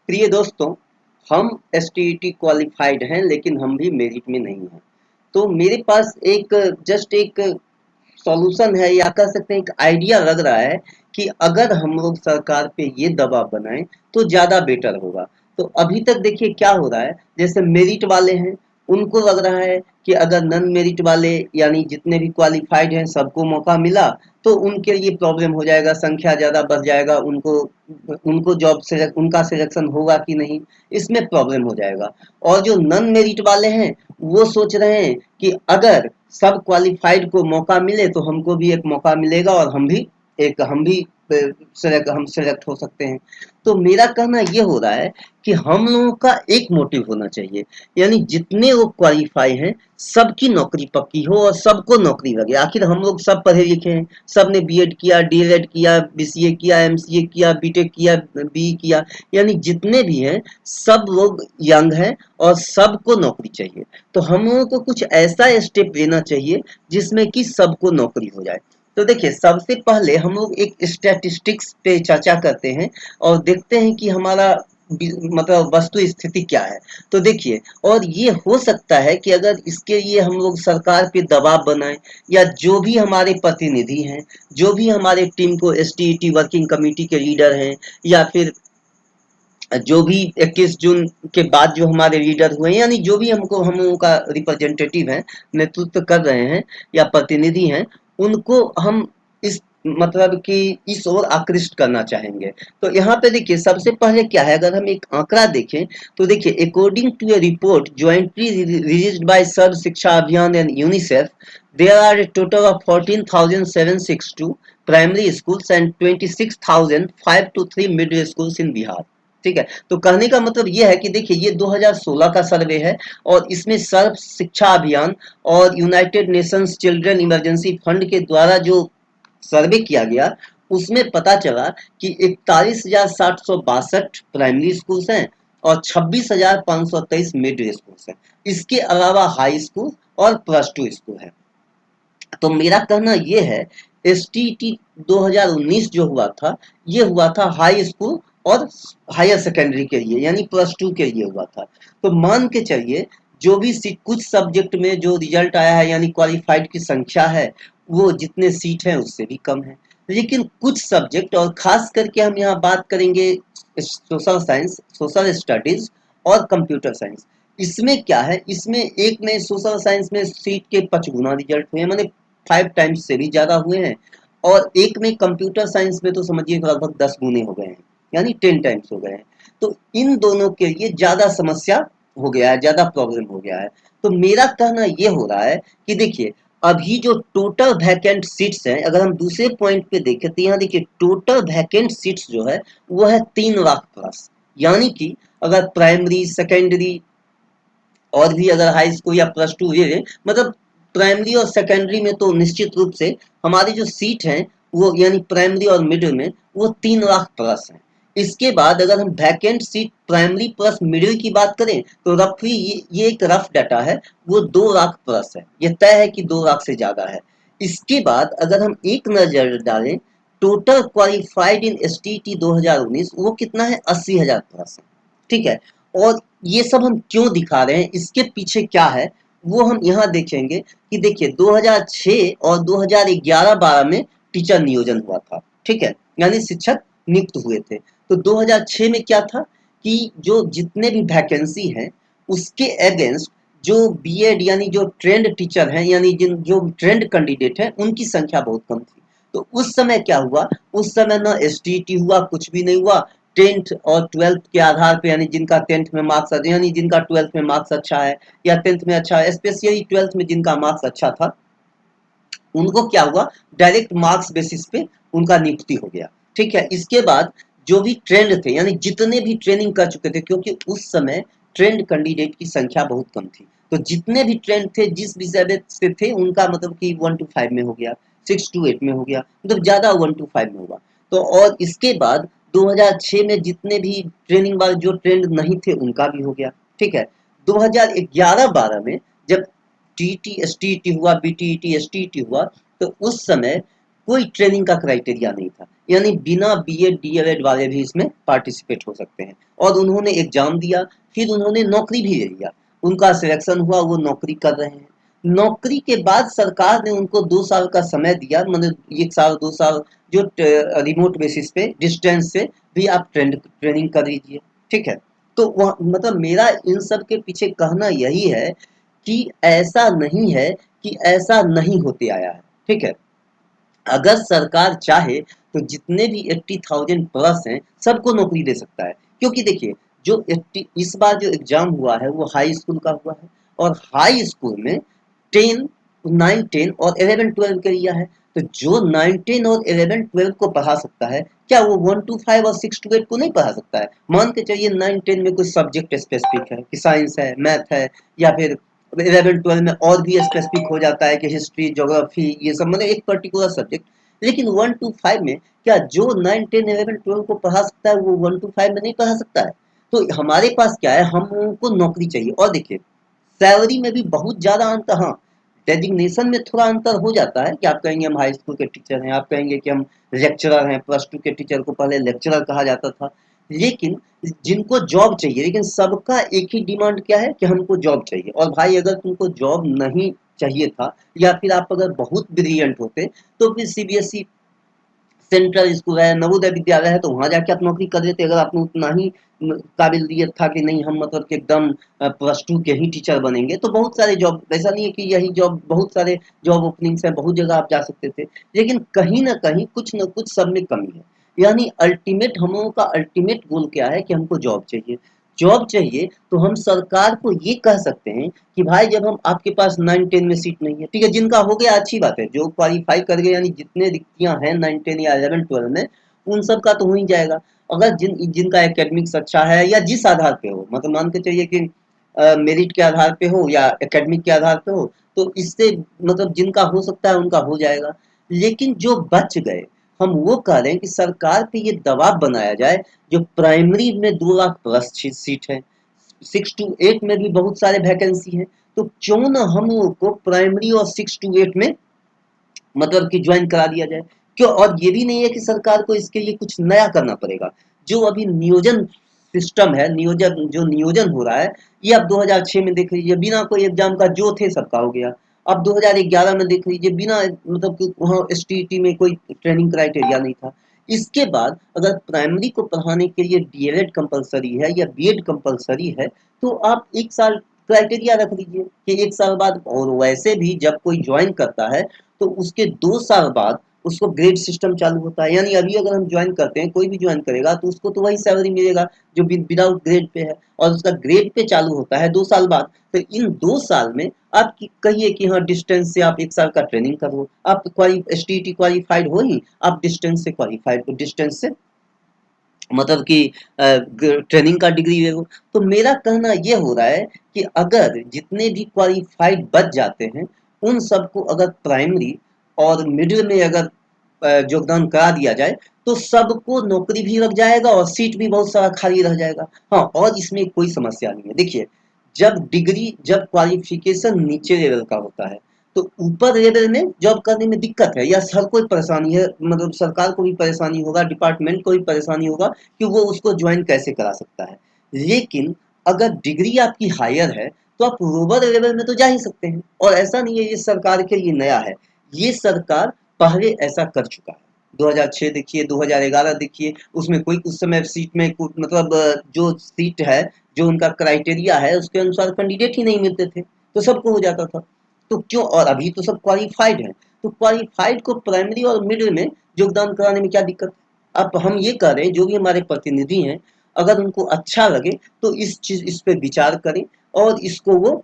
प्रिय दोस्तों, हम एसटीईटी क्वालिफाइड हैं लेकिन हम भी मेरिट में नहीं हैं। तो मेरे पास एक सॉल्यूशन है या कह सकते हैं एक आइडिया लग रहा है कि अगर हम लोग सरकार पे ये दबाव बनाएं तो ज़्यादा बेटर होगा। तो अभी तक देखिए क्या हो रहा है, जैसे मेरिट वाले हैं उनको लग रहा है कि अगर नॉन मेरिट वाले यानी जितने भी क्वालिफाइड हैं सबको मौका मिला तो उनके लिए प्रॉब्लम हो जाएगा, संख्या ज़्यादा बढ़ जाएगा, उनको उनको उनका सिलेक्शन होगा कि नहीं, इसमें प्रॉब्लम हो जाएगा। और जो नॉन मेरिट वाले हैं वो सोच रहे हैं कि अगर सब क्वालिफाइड को मौका मिले तो हमको भी एक मौका मिलेगा और हम भी हम सिलेक्ट हो सकते हैं। तो मेरा कहना ये हो रहा है कि हम लोगों का एक मोटिव होना चाहिए, यानी जितने लोग क्वालिफाई हैं सबकी नौकरी पक्की हो और सबको नौकरी लगे। आखिर हम लोग सब पढ़े लिखे हैं, सब ने बीएड किया, डीएलएड किया, बीसीए किया, एमसीए किया, बीटेक किया, बी किया, यानी जितने भी हैं सब लोग यंग हैं और सबको नौकरी चाहिए। तो हम लोगों को कुछ ऐसा स्टेप लेना चाहिए जिसमें कि सबको नौकरी हो जाए। तो देखिए सबसे पहले हम लोग एक स्टैटिस्टिक्स पे चर्चा करते हैं और देखते हैं कि हमारा मतलब वस्तु स्थिति क्या है। तो देखिए, और ये हो सकता है कि अगर इसके लिए हम लोग सरकार पे दबाव बनाएं या जो भी हमारे प्रतिनिधि हैं, जो भी हमारे टीम को एसटीईटी वर्किंग कमेटी के लीडर हैं या फिर जो भी 21 जून के बाद जो हमारे लीडर हुए यानी जो भी हम लोगों का रिप्रेजेंटेटिव है, नेतृत्व कर रहे हैं या प्रतिनिधि हैं, उनको हम इस मतलब कि इस ओर आकृष्ट करना चाहेंगे। तो यहाँ पे देखिए सबसे पहले क्या है, अगर हम एक आंकड़ा देखें तो देखिए according to a report jointly released by Sarva Shiksha Abhiyan and UNICEF, there are a total of 14,762 primary schools and 26,523 middle schools in Bihar. ठीक है, तो कहने का मतलब ये है कि देखिए ये 2016 का सर्वे है और इसमें सर्व शिक्षा अभियान और United Nations children emergency fund के द्वारा जो सर्वे किया गया उसमें पता चला कि 41,762 प्राइमरी स्कूल्स हैं और 26,523 मिडिल स्कूल्स हैं। इसके अलावा हाई स्कूल और प्लस टू स्कूल है। तो मेरा कहना ये है, एसटीटी 2019 जो हुआ था ये हुआ था हाई स्कूल और हायर सेकेंडरी के लिए यानी प्लस टू के लिए हुआ था। तो मान के चलिए जो भी कुछ सब्जेक्ट में जो रिजल्ट आया है यानी क्वालिफाइड की संख्या है वो जितने सीट हैं उससे भी कम है। लेकिन कुछ सब्जेक्ट और खास करके हम यहाँ बात करेंगे सोशल साइंस, सोशल स्टडीज और कंप्यूटर साइंस। इसमें क्या है, इसमें एक में सोशल साइंस में सीट के 5 गुना रिजल्ट हुए, मैंने 5 टाइम्स से भी ज्यादा हुए हैं, और एक में कंप्यूटर साइंस में तो समझिए लगभग 10 गुने हो गए हैं यानी 10 टाइम्स हो गए हैं। तो इन दोनों के लिए ज्यादा समस्या हो गया है, ज्यादा प्रॉब्लम हो गया है। तो मेरा कहना ये हो रहा है कि देखिए अभी जो टोटल वैकेंट सीट्स हैं, अगर हम दूसरे पॉइंट पे देखें तो यहाँ देखिए टोटल वैकेंट सीट्स जो है वो है 3 लाख प्लस। यानी कि अगर प्राइमरी सेकेंडरी और भी अगर हाई स्कूल या प्लस टू ये मतलब प्राइमरी और सेकेंडरी में तो निश्चित रूप से हमारी जो सीट है वो यानी प्राइमरी और मिडिल में वो 3 लाख प्लस है। इसके बाद अगर हम vacant seat primary plus middle की बात करें तो रफली ये एक रफ डाटा है, वो 2 लाख प्लस है, ये तय है कि 2 लाख से ज्यादा है। इसके बाद अगर हम एक नजर डालें total qualified in S T T 2019 वो कितना है, 80,000 प्लस है। ठीक है, और ये सब हम क्यों दिखा रहे हैं, इसके पीछे क्या है वो हम यहाँ देखेंगे कि देखिए 2006 और 2011-12 में टीचर नियोजन हुआ था। ठीक है, यानी शिक्षक नियुक्त हुए थे। तो 2006 में क्या था कि जो जितने भी वैकेंसी हैं उसके अगेंस्ट जो बीएड यानी जो ट्रेंड टीचर हैं यानी जिन जो ट्रेंड कैंडिडेट हैं उनकी संख्या बहुत कम थी। तो उस समय क्या हुआ, उस समय ना एसटीटी हुआ, कुछ भी नहीं हुआ। 10th और 12th के आधार पे यानी जिनका 10th में मार्क्स यानी जिनका 12th में मार्क्स अच्छा है या 10th में अच्छा है, स्पेशली 12th में जिनका मार्क्स अच्छा था उनको क्या हुआ, डायरेक्ट मार्क्स बेसिस पे उनका नियुक्ति हो गया। ठीक है, इसके बाद जो भी ट्रेंड थे यानी जितने भी ट्रेनिंग कर चुके थे, क्योंकि उस समय ट्रेंड कैंडिडेट की संख्या बहुत कम थी, तो जितने भी ट्रेंड थे जिस विषय से थे उनका मतलब कि 1 to 5 में हो गया, 6 to 8 में हो गया, मतलब ज्यादा 1 to 5 में होगा। तो और इसके बाद 2006 में जितने भी ट्रेनिंग वाले जो ट्रेंड नहीं थे उनका भी हो गया। ठीक है, 2011-12 में जब टीटी एसटीटी हुआ, बीटीईटी एसटीटी हुआ, तो उस समय कोई ट्रेनिंग का क्राइटेरिया नहीं था, यानी बिना बीएड डीएलएड वाले भी इसमें पार्टिसिपेट हो सकते हैं। और उन्होंने एग्जाम दिया, फिर उन्होंने नौकरी भी ले लिया, उनका सिलेक्शन हुआ, वो नौकरी कर रहे हैं। नौकरी के बाद सरकार ने उनको 2 साल का समय दिया, मतलब 1 साल 2 साल, जो रिमोट बेसिस पे डिस्टेंस से भी आप ट्रेनिंग कर लीजिए, ठीक है। तो वह मतलब मेरा इन सब के पीछे कहना यही है कि ऐसा नहीं है कि ऐसा नहीं होते आया है, ठीक है। अगर सरकार चाहे तो जितने भी 80,000 प्लस हैं सबको नौकरी दे सकता है, क्योंकि देखिए जो 80 इस बार जो एग्जाम हुआ है वो हाई स्कूल का हुआ है, और हाई स्कूल में 10 9 10 और 11 12 के लिया है। तो जो 9 10 और 11 12 को पढ़ा सकता है, क्या वो 1 to 5 और 6 to 8 को नहीं पढ़ा सकता है? मान के चलिए 9 10 में कुछ सब्जेक्ट स्पेसिफिक है कि साइंस है, मैथ है, या फिर 11 12 में और भी स्पेसिफिक हो जाता है कि हिस्ट्री, ज्योग्राफी, ये सब, मतलब एक पर्टिकुलर सब्जेक्ट। लेकिन 1 to 5 में क्या जो 9 10 11 12 को पढ़ा सकता है वो 1 to 5 में नहीं पढ़ा सकता है? तो हमारे पास क्या है, हम लोगों को नौकरी चाहिए। और देखिए सैलरी में भी बहुत ज्यादा अंतर, हाँ डेजिग्नेशन में थोड़ा अंतर हो जाता है कि आप कहेंगे हम हाई स्कूल के टीचर हैं, आप कहेंगे कि हम लेक्चरर हैं, प्लस 2 के टीचर को पहले लेक्चरर कहा जाता था। लेकिन जिनको जॉब चाहिए, लेकिन सबका एक ही डिमांड क्या है कि हमको जॉब चाहिए। और भाई अगर तुमको जॉब नहीं चाहिए था, या फिर आप अगर बहुत ब्रिलियंट होते, तो फिर सीबीएसई सेंट्रल स्कूल है, नवोदय विद्यालय है, तो वहां जाके आप नौकरी कर लेते, अगर आपने उतना ही काबिलियत था कि नहीं हम मतलब कि एकदम प्लस 2 के ही टीचर बनेंगे। तो बहुत सारे जॉब, ऐसा नहीं है कि यही जॉब, बहुत सारे जॉब ओपनिंग्स है, बहुत जगह आप जा सकते थे। लेकिन कहीं ना कहीं कुछ ना कुछ सब में कमी है। यानी अल्टीमेट, हम लोगों का अल्टीमेट गोल क्या है कि हमको जॉब चाहिए। जॉब चाहिए तो हम सरकार को ये कह सकते हैं कि भाई जब हम आपके पास 9 10 में सीट नहीं है, ठीक है, जिनका हो गया अच्छी बात है, जो क्वालिफाई कर गए, यानी जितने रिक्तियां हैं 9 10 या 11 12 में, उन सब का तो हो ही जाएगा। अगर जिनका एकेडमिक्स अच्छा है या जिस आधार पे हो, मतलब मान के चलिए कि मेरिट के आधार पे हो या एकेडमिक के आधार पे हो, तो इससे मतलब जिनका हो सकता है उनका हो जाएगा। लेकिन जो बच गए, हम वो कह रहे हैं कि सरकार पे ये दबाव बनाया जाए, जो प्राइमरी में 2 लाख प्लस सीट है, 6 to 8 में भी बहुत सारे वैकेंसी हैं, तो क्यों ना हम लोग को प्राइमरी और 6 to 8 में मतलब कि ज्वाइन करा दिया जाए। क्यों? और ये भी नहीं है कि सरकार को इसके लिए कुछ नया करना पड़ेगा। जो अभी नियोजन सिस्टम है, नियोजन जो नियोजन हो रहा है, ये अब 2006 में देख लीजिए बिना कोई एग्जाम का जो थे सबका हो गया। अब 2011 में देख लीजिए बिना मतलब कि वहाँ एसटीईटी में कोई ट्रेनिंग क्राइटेरिया नहीं था। इसके बाद अगर प्राइमरी को पढ़ाने के लिए डीएलएड कंपलसरी है या बीएड कंपलसरी है, तो आप 1 साल क्राइटेरिया रख दीजिए कि 1 साल बाद। और वैसे भी जब कोई ज्वाइन करता है तो उसके 2 साल बाद उसको ग्रेड सिस्टम चालू होता है, यानी अभी अगर हम ज्वाइन करते हैं, कोई भी ज्वाइन करेगा तो उसको तो वही सैलरी मिलेगा जो विदाउट ग्रेड पे है, और उसका ग्रेड पे चालू होता है 2 साल बाद। तो इन 2 साल में आप कहिए कि हाँ डिस्टेंस से आप 1 साल का ट्रेनिंग करो, आप एसटीईटी क्वालिफाइड हो ही, आप डिस्टेंस से क्वालिफाइड हो, डिस्टेंस से मतलब कि ट्रेनिंग का डिग्री ले लो। तो मेरा कहना ये हो रहा है कि अगर जितने भी क्वालिफाइड बच जाते हैं, उन सबको अगर प्राइमरी और मिडिल में अगर योगदान करा दिया जाए, तो सबको नौकरी भी लग जाएगा और सीट भी बहुत सारा खाली रह जाएगा। हाँ, और इसमें कोई समस्या नहीं है। देखिए जब क्वालिफिकेशन नीचे लेवल का होता है, तो ऊपर लेवल में जॉब करने में दिक्कत है या हर कोई परेशानी है, मतलब सरकार को भी परेशानी होगा, डिपार्टमेंट को भी परेशानी होगा कि वो उसको ज्वाइन कैसे करा सकता है। लेकिन अगर डिग्री आपकी हायर है, तो आप लोअर लेवल में तो जा ही सकते हैं। और ऐसा नहीं है ये सरकार के लिए नया है, ये सरकार पहले ऐसा कर चुका है। 2006 देखिए, 2011 देखिए, उसमें कोई उस समय सीट में मतलब जो सीट है, जो उनका क्राइटेरिया है उसके अनुसार कैंडिडेट ही नहीं मिलते थे, तो सबको हो जाता था। तो क्यों? और अभी तो सब क्वालिफाइड हैं, तो क्वालिफाइड को प्राइमरी और मिडिल में योगदान कराने में क्या दिक्कत है? अब हम ये कह रहे हैं जो भी हमारे प्रतिनिधि हैं, अगर उनको अच्छा लगे तो इस पे विचार करें और इसको वो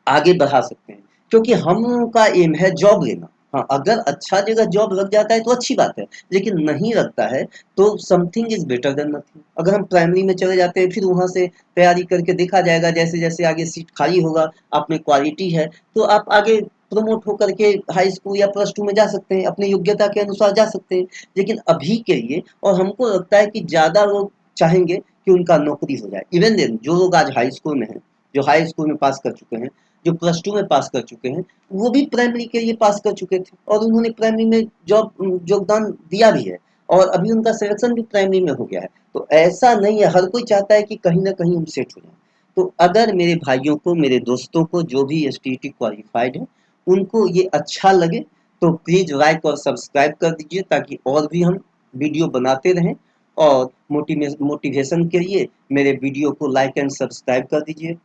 आगे बढ़ा सकते हैं, क्योंकि हम लोगों का एम है जॉब लेना। हाँ, अगर अच्छा जगह जॉब लग जाता है तो अच्छी बात है, लेकिन नहीं लगता है तो something is better than nothing. अगर हम प्राइमरी में चले जाते हैं, फिर वहां से तैयारी करके देखा जाएगा, जैसे जैसे आगे सीट खाली होगा, आप में क्वालिटी है तो आप आगे प्रमोट होकर के हाई स्कूल या प्लस 2 में जा सकते हैं, अपनी योग्यता के अनुसार जा सकते हैं। लेकिन अभी के लिए, और हमको लगता है कि ज्यादा लोग चाहेंगे कि उनका नौकरी हो जाए। इवन देन जो लोग आज हाई स्कूल में हैं, जो हाई स्कूल में पास कर चुके हैं, जो प्लस टू में पास कर चुके हैं, वो भी प्राइमरी के लिए पास कर चुके थे और उन्होंने प्राइमरी में योगदान दिया भी है और अभी उनका सिलेक्शन भी प्राइमरी में हो गया है। तो ऐसा नहीं है, हर कोई चाहता है कि कहीं ना कहीं हम सेट हो जाए। तो अगर मेरे भाइयों को, मेरे दोस्तों को जो भी एसटीईटी क्वालिफाइड है, उनको ये अच्छा लगे तो प्लीज लाइक और सब्सक्राइब कर दीजिए, ताकि और भी हम वीडियो बनाते रहें। और मोटिवेशन के लिए मेरे वीडियो को लाइक एंड सब्सक्राइब कर दीजिए।